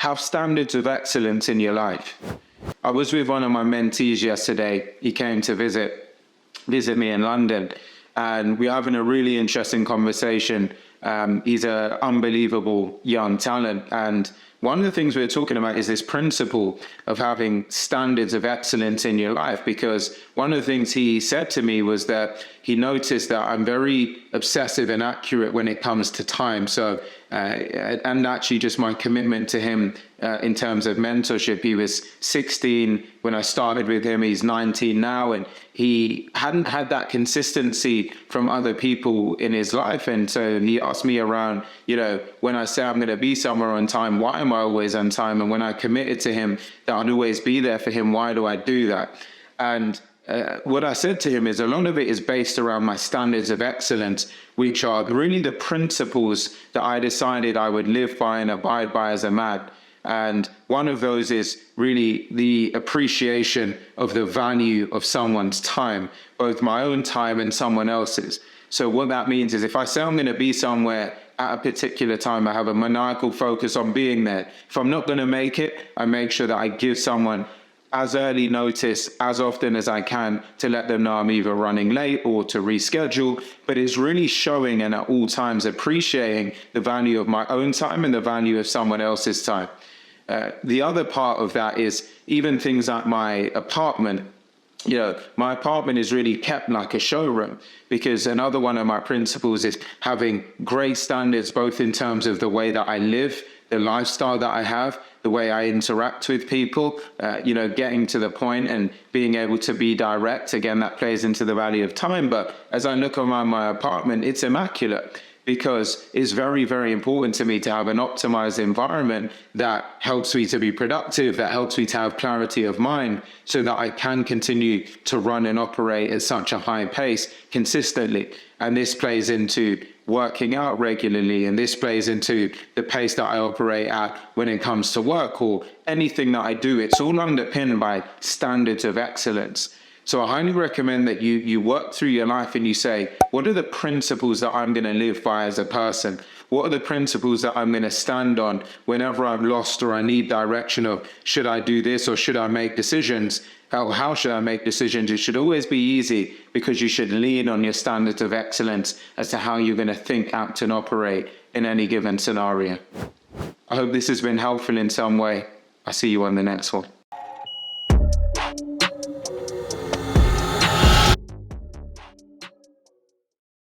have standards of excellence in your life. I was with one of my mentees yesterday. He came to visit me in London, and we're having a really interesting conversation. He's an unbelievable young talent, and one of the things we're talking about is this principle of having standards of excellence in your life, because one of the things he said to me was that he noticed that I'm very obsessive and accurate when it comes to time. So, and actually just my commitment to him in terms of mentorship. He was 16 when I started with him. He's 19 now, and he hadn't had that consistency from other people in his life. And so he asked me around, when I say I'm going to be somewhere on time, why am I always on time? And when I committed to him that I'd always be there for him, why do I do that? And what I said to him is a lot of it is based around my standards of excellence, which are really the principles that I decided I would live by and abide by as a man. And one of those is really the appreciation of the value of someone's time, both my own time and someone else's. So what that means is if I say I'm going to be somewhere at a particular time, I have a maniacal focus on being there. If I'm not going to make it, I make sure that I give someone as early notice as often as I can to let them know I'm either running late or to reschedule, but it's really showing and at all times appreciating the value of my own time and the value of someone else's time. The other part of that is even things like my apartment. My apartment is really kept like a showroom, because another one of my principles is having great standards, both in terms of the way that I live, the lifestyle that I have, the way I interact with people, getting to the point and being able to be direct. Again, that plays into the value of time. But as I look around my apartment, it's immaculate, because it's very, very important to me to have an optimized environment that helps me to be productive, that helps me to have clarity of mind, so that I can continue to run and operate at such a high pace consistently. And this plays into working out regularly, and this plays into the pace that I operate at when it comes to work or anything that I do. It's all underpinned by standards of excellence. So I highly recommend that you work through your life and you say, what are the principles that I'm going to live by as a person? What are the principles that I'm going to stand on whenever I'm lost or I need direction of, should I do this or should I make decisions? How should I make decisions? It should always be easy, because you should lean on your standards of excellence as to how you're going to think, act, and operate in any given scenario. I hope this has been helpful in some way. I'll see you on the next one.